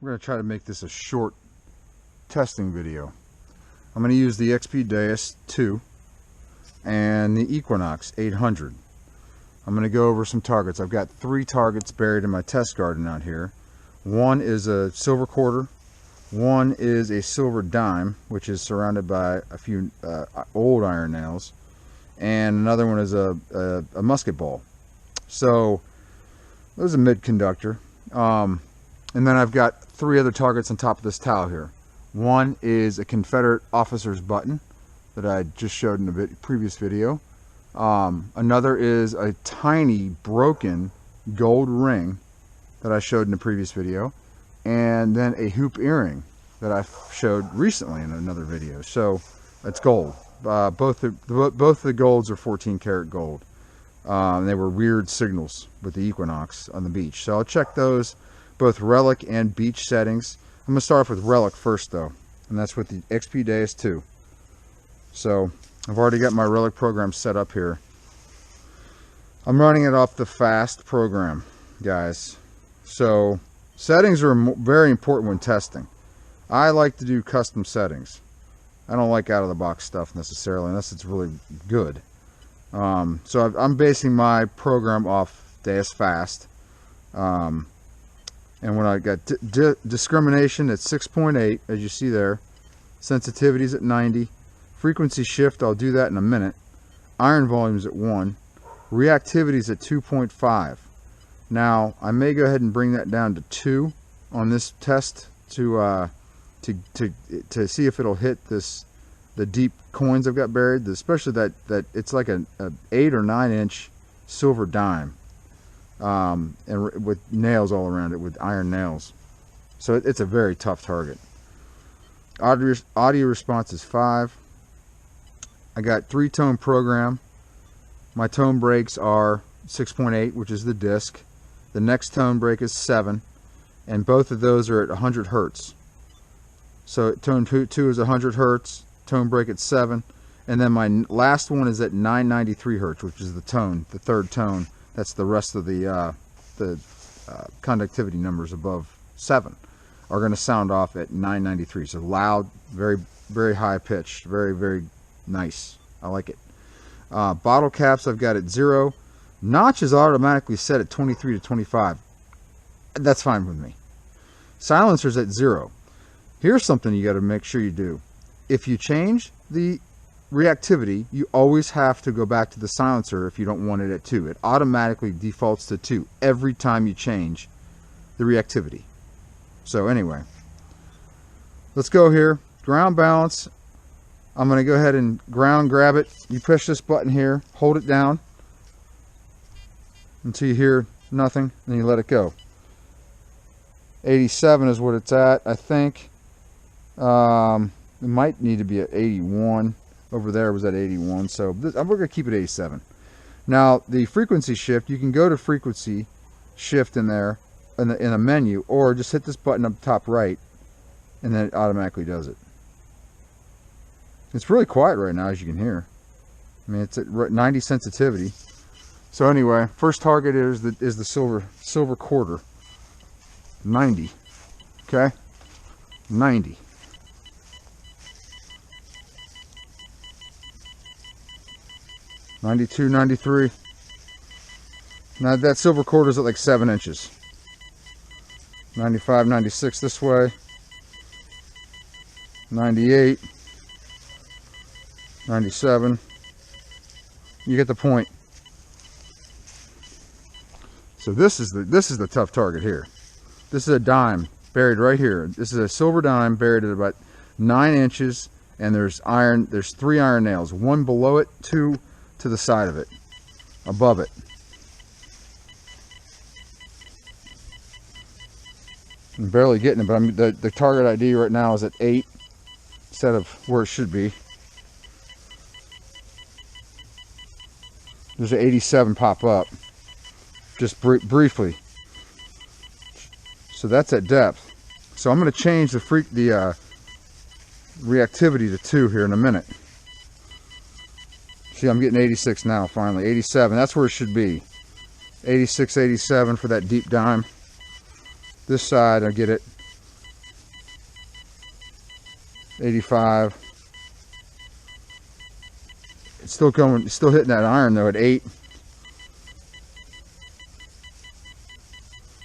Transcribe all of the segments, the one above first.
We're going to try to make this a short testing video. I'm going to use the XP Deus II and the Equinox 800. I'm going to go over some targets. I've got 3 targets buried in my test garden out here. One is a silver quarter, one is a silver dime, which is surrounded by a few old iron nails, and another one is a musket ball. So those are mid conductor. And then I've got 3 other targets on top of this towel here. One is a Confederate officer's button that I just showed in a previous video. Another is a tiny broken gold ring that I showed in a previous video, and then a hoop earring that I showed recently in another video. So that's gold. Both the golds are 14 karat gold. They were weird signals with the Equinox on the beach. So I'll check those, both relic and beach settings. I'm going to start off with relic first though, and that's with the XP Deus II. So I've already got my relic program set up here. I'm running it off the fast program, guys. So settings are very important when testing. I like to do custom settings. I don't like out of the box stuff necessarily unless it's really good. So I'm basing my program off Deus Fast. And when I got discrimination at 6.8, as you see there, sensitivity's at 90, frequency shift, I'll do that in a minute, iron volume's at 1, reactivity's at 2.5. Now I may go ahead and bring that down to 2 on this test to see if it'll hit the deep coins I've got buried, especially that it's like a 8 or 9 inch silver dime, and with nails all around it, with iron nails. So it's a very tough target. Audio response is 5. I got 3-tone program. My tone breaks are 6.8, which is the disc. The next tone break is 7, and both of those are at 100 hertz. So tone 2 is 100 hertz, tone break at 7, and then my last one is at 993 hertz, which is the tone, the 3rd tone. That's the rest of the conductivity numbers above 7 are going to sound off at 993. So loud, very, very high pitched, very, very nice. I like it. Bottle caps I've got at 0. Notch is automatically set at 23 to 25. That's fine with me. Silencer's at 0. Here's something you got to make sure you do. If you change the reactivity, you always have to go back to the silencer if you don't want it at 2. It automatically defaults to 2 every time you change the reactivity. So anyway, let's go here. Ground balance. I'm going to go ahead and ground grab it. You push this button here, hold it down until you hear nothing, then you let it go. 87 is what it's at, I think. It might need to be at 81. Over there was at 81, so we're going to keep it 87. Now the frequency shift, you can go to frequency shift in there in a menu, or just hit this button up top right, and then it automatically does it. It's really quiet right now, as you can hear. I mean, it's at 90 sensitivity. So anyway, first target is the silver quarter. 90. Okay, 90. $92, $93. Now that silver quarter is at like 7 inches. 95, 96 this way. 98. 97. You get the point. So this is the tough target here. This is a dime buried right here. This is a silver dime buried at about 9 inches, and there's 3 iron nails, 1 below it, 2 to the side of it, above it. I'm barely getting it, but the target ID right now is at 8 instead of where it should be. There's an 87 pop up, just briefly. So that's at depth. So I'm going to change the reactivity to 2 here in a minute. See, I'm getting 86 now, finally. 87, that's where it should be. 86, 87 for that deep dime. This side, I get it 85. It's still going, it's still hitting that iron though at 8.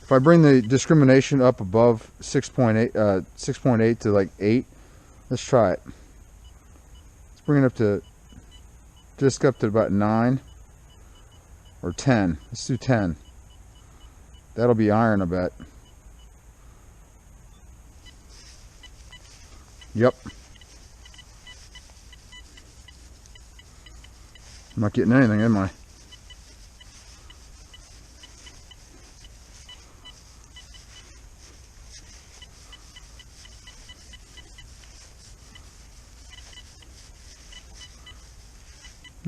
If I bring the discrimination up above 6.8 to like 8, let's try it. Let's bring it up to just up to about 9 or 10. Let's do 10. That'll be iron, I bet. Yep. I'm not getting anything, am I?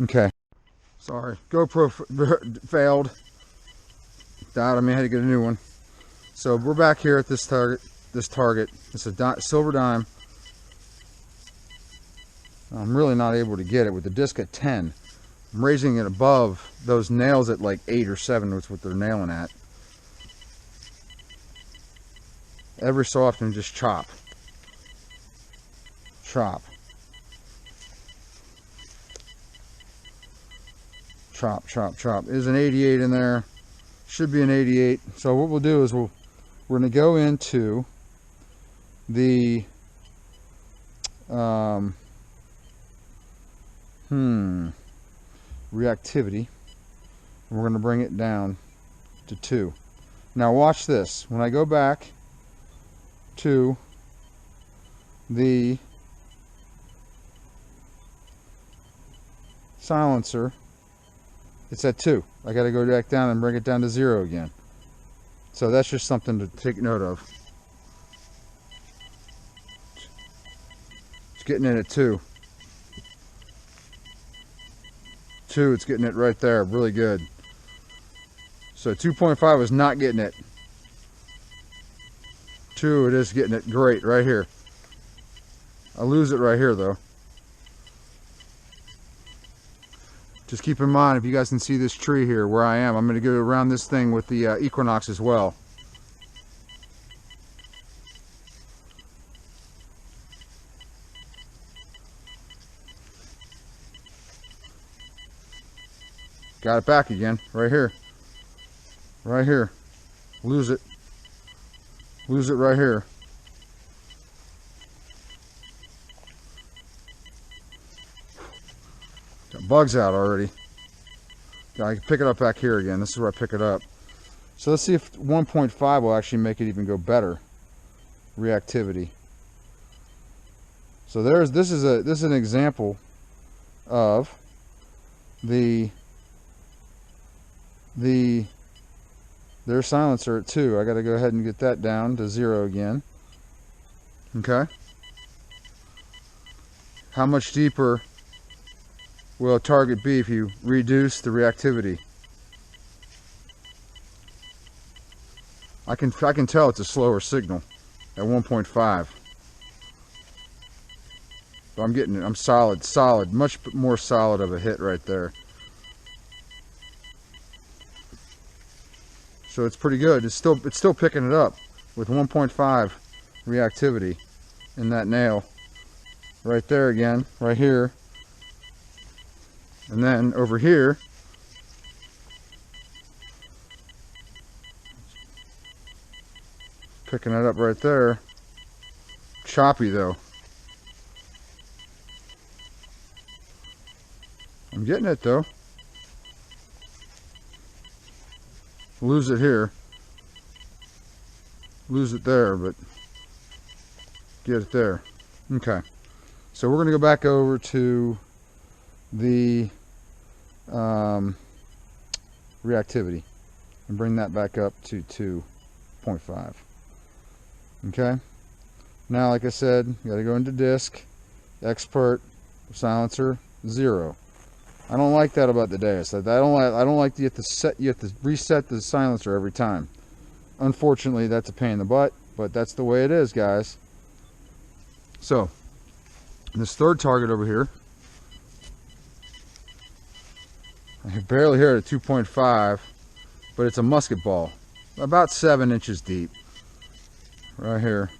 Okay. Sorry. GoPro failed. Died. I may have to get a new one. So we're back here at this target. It's a silver dime. I'm really not able to get it with the disc at 10. I'm raising it above those nails at like 8 or 7, which is what they're nailing at. Every so often, just chop. Chop. Chop, chop, chop. There's an 88 in there. Should be an 88. So what we'll do is we're going to go into the reactivity, and we're going to bring it down to 2. Now watch this. When I go back to the silencer, it's at 2. I got to go back down and bring it down to 0 again. So that's just something to take note of. It's getting in at 2. 2, it's getting it right there, really good. So 2.5 is not getting it. 2, it is getting it great right here. I lose it right here though. Just keep in mind, if you guys can see this tree here where I am, I'm going to go around this thing with the Equinox as well. Got it back again, right here. Right here. Lose it. Lose it right here. Got bugs out already. I can pick it up back here again. This is where I pick it up. So let's see if 1.5 will actually make it even go better. Reactivity. So this is an example of their silencer at 2. I got to go ahead and get that down to 0 again. Okay. How much deeper will a target be if you reduce the reactivity? I can tell it's a slower signal at 1.5. But I'm getting it. I'm solid, much more solid of a hit right there. So it's pretty good. It's still picking it up with 1.5 reactivity in that nail. Right there again, right here. And then over here, picking it up right there. Choppy though. I'm getting it though. Lose it here. Lose it there, but get it there. Okay. So we're going to go back over to the reactivity and bring that back up to 2.5. Okay. Now, like I said, you got to go into disc, expert, silencer, 0. I don't like that about the Deus. I don't like you have to reset the silencer every time. Unfortunately, that's a pain in the butt, but that's the way it is, guys. So, this third target over here, I can barely hear it at 2.5, but it's a musket ball, about 7 inches deep, right here.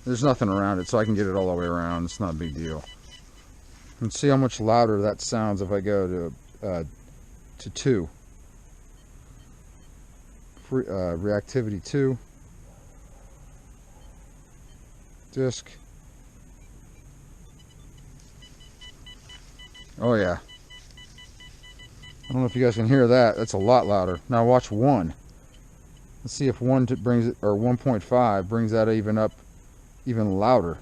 There's nothing around it, so I can get it all the way around. It's not a big deal. And see how much louder that sounds if I go to 2. Reactivity 2. Disc. Oh yeah. I don't know if you guys can hear that. That's a lot louder. Now watch 1. Let's see if 1 brings it, or 1.5 brings that even up, even louder.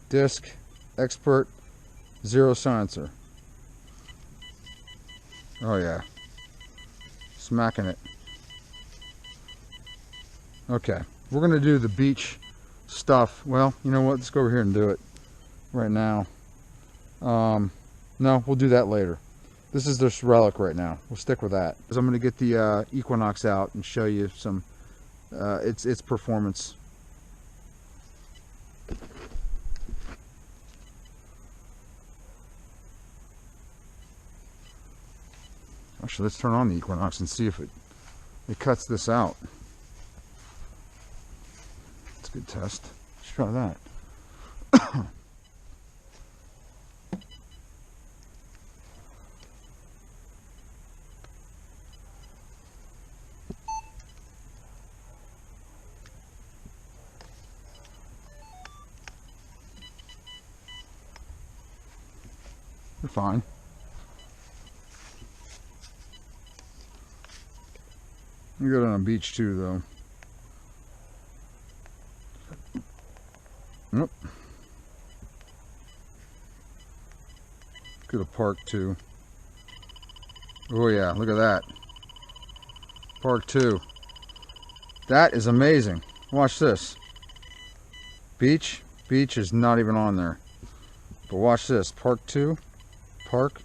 Disc, expert, 0 silencer. Oh yeah. Smacking it. Okay. We're going to do the beach stuff. Well, you know what? Let's go over here and do it right now. No, we'll do that later. This is this relic right now. We'll stick with that. So I'm going to get the Equinox out and show you some its performance. Actually, let's turn on the Equinox and see if it cuts this out. It's a good test. Let's try that. You're fine. You got it on a beach too, though. Nope. Could have parked too. Oh yeah, look at that. Park 2. That is amazing. Watch this. Beach. Beach is not even on there. But watch this. Park 2. Park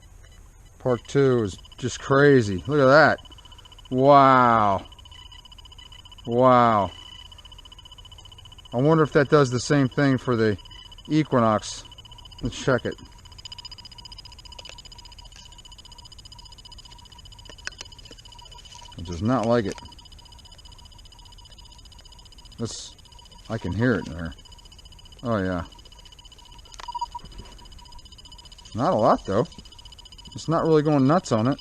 2 is just crazy. Look at that. Wow. Wow. I wonder if that does the same thing for the Equinox. Let's check it. It does not like it. I can hear it there. Oh yeah. Not a lot though. It's not really going nuts on it.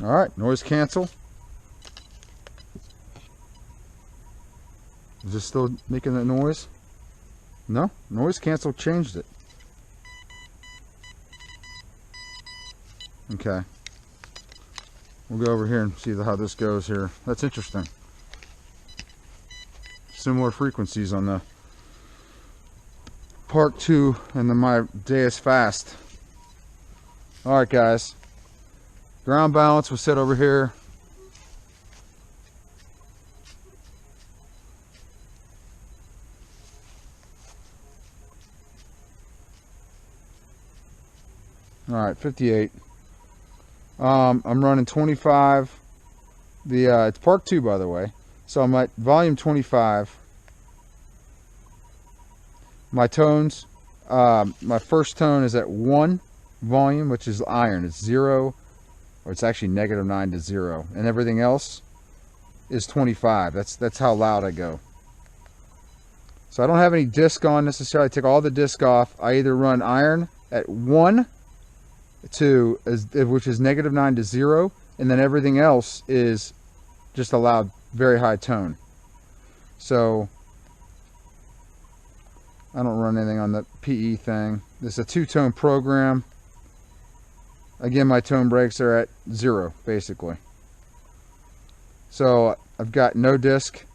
Alright, noise cancel. Is this still making that noise? No, noise cancel changed it. Okay. We'll go over here and see how this goes here. That's interesting. Similar frequencies on the Park 2 and the My Deus Fast. Alright guys. Ground balance was set over here. Alright, 58. I'm running 25. It's Park 2 by the way. So I'm at volume 25. My tones, my first tone is at 1 volume, which is iron. It's 0, or it's actually -9 to 0. And everything else is 25. That's how loud I go. So I don't have any disc on necessarily. I take all the disc off. I either run iron at 1 to, which is -9 to 0, and then everything else is just a loud, very high tone. So I don't run anything on the PE thing. This is a 2-tone program. Again, my tone breaks are at 0 basically. So I've got no disc,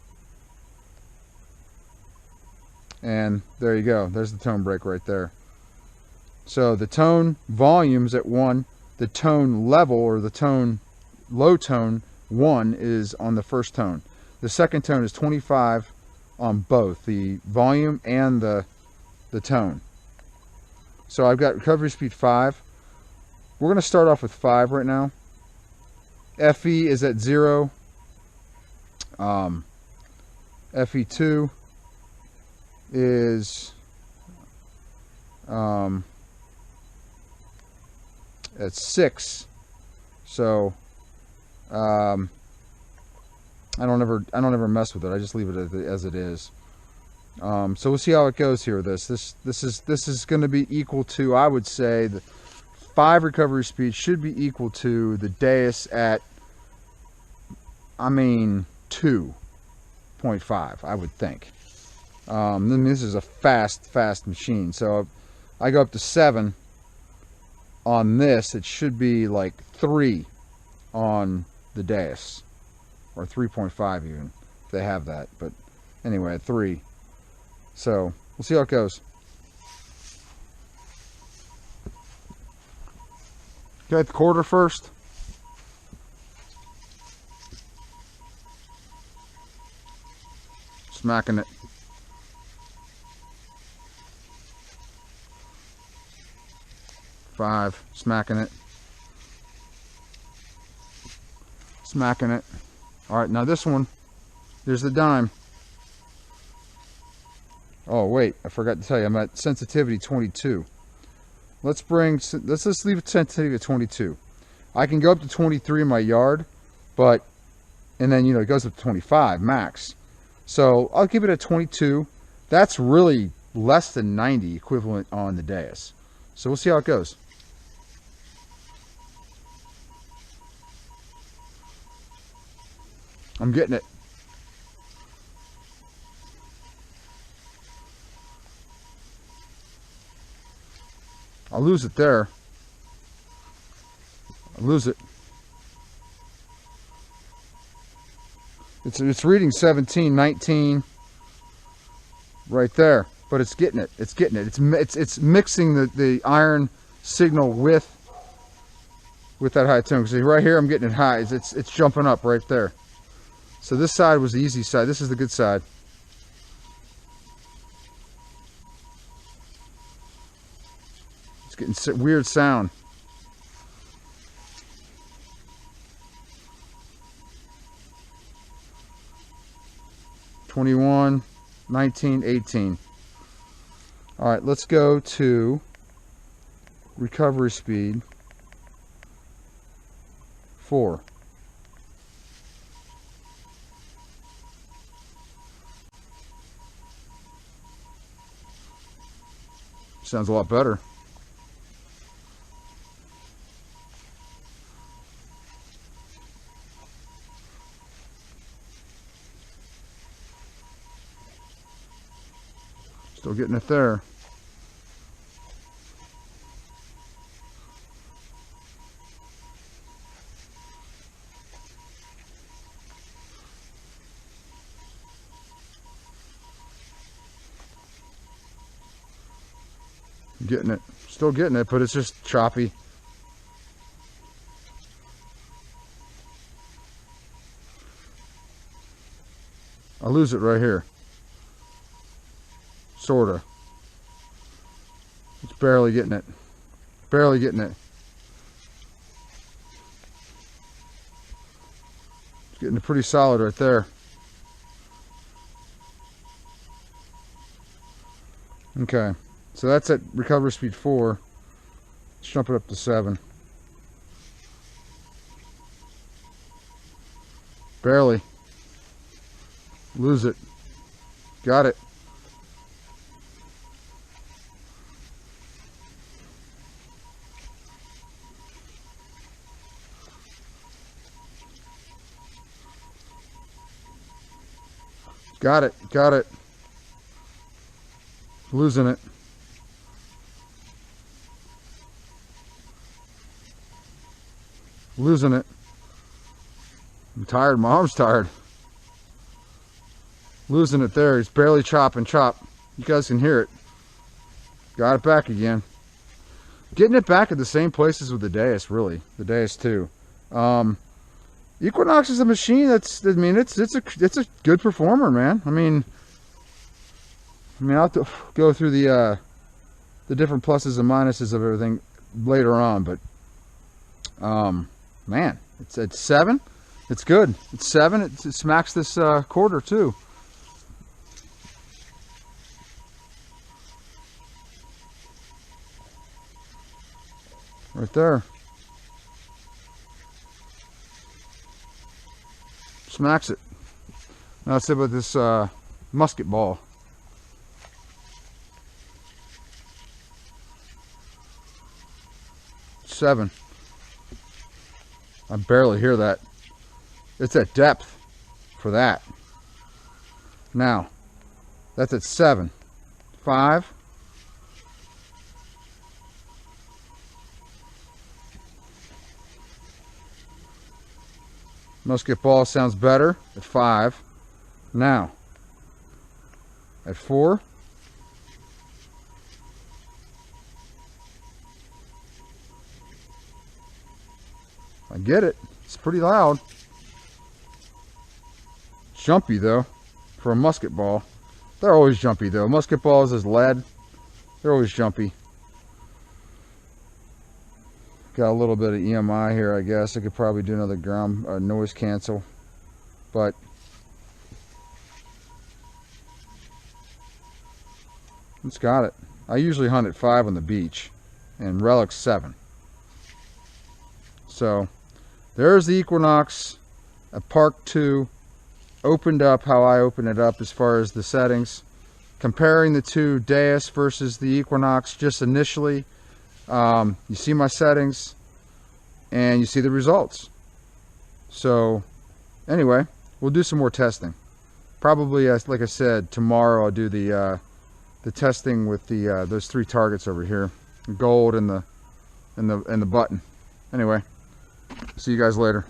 and there you go. There's the tone break right there. So the tone volume's at 1. The tone level, or the tone low tone 1, is on the first tone. The second tone is 25 on both the volume and the tone. So I've got recovery speed 5. We're going to start off with 5 right now. FE is at 0. FE2 is at 6. So I don't ever mess with it. I just leave it as it is. So we'll see how it goes here. This is going to be equal to, I would say, the 5 recovery speed should be equal to the Deus at, I mean, 2.5, I would think. Then this is a fast machine. So I go up to 7 on this. It should be like 3 on the Deus, or 3.5 even, if they have that. But anyway, 3. So we'll see how it goes. Okay, the quarter first. Smacking it. Five, smacking it. Smacking it. Alright, now this one, there's the dime. Oh wait, I forgot to tell you, I'm at sensitivity 22. Let's just leave it sensitivity at 22. I can go up to 23 in my yard, but, and then, you know, it goes up to 25 max. So I'll keep it at 22. That's really less than 90 equivalent on the Deus. So we'll see how it goes. I'm getting it. I'll lose it there. I'll lose it. It's reading 17, 19 right there, but it's getting it. It's getting it. It's mixing the iron signal with that high tone. Because right here I'm getting it high. It's jumping up right there. So this side was the easy side. This is the good side. It's getting weird sound. $21, $19, $18. All right, let's go to recovery speed 4. Sounds a lot better. Still getting it there. Getting it. Still getting it, but it's just choppy. I lose it right here. Sorta. It's barely getting it. Barely getting it. It's getting it pretty solid right there. Okay. So that's at recovery speed 4. Let's jump it up to 7. Barely. Lose it. Got it. Got it. Got it. Losing it. Losing it. I'm tired. My arm's tired. Losing it there. He's barely chopping. Chop. You guys can hear it. Got it back again. Getting it back at the same places with the Deus, really. The Deus II. Equinox is a machine that's, I mean, it's a good performer, man. I mean I'll have to go through the different pluses and minuses of everything later on, but man, it's 7. It's good. It's 7. It smacks this quarter too. Right there. Smacks it. Now let's see about this musket ball. Seven. I barely hear that. It's at depth for that. Now, that's at 7. 5. Musket ball sounds better at 5. Now, at 4. I get it. It's pretty loud. Jumpy though, for a musket ball. They're always jumpy though. Musket balls is lead. They're always jumpy. Got a little bit of EMI here, I guess. I could probably do another ground noise cancel, but it's got it. I usually hunt at 5 on the beach, and relic 7. So there's the Equinox at Park 2, opened up how I open it up as far as the settings. Comparing the two Deus versus the Equinox just initially. You see my settings and you see the results. So anyway, we'll do some more testing. Probably, like I said, tomorrow I'll do the testing with the those 3 targets over here, the gold and the button. Anyway, see you guys later.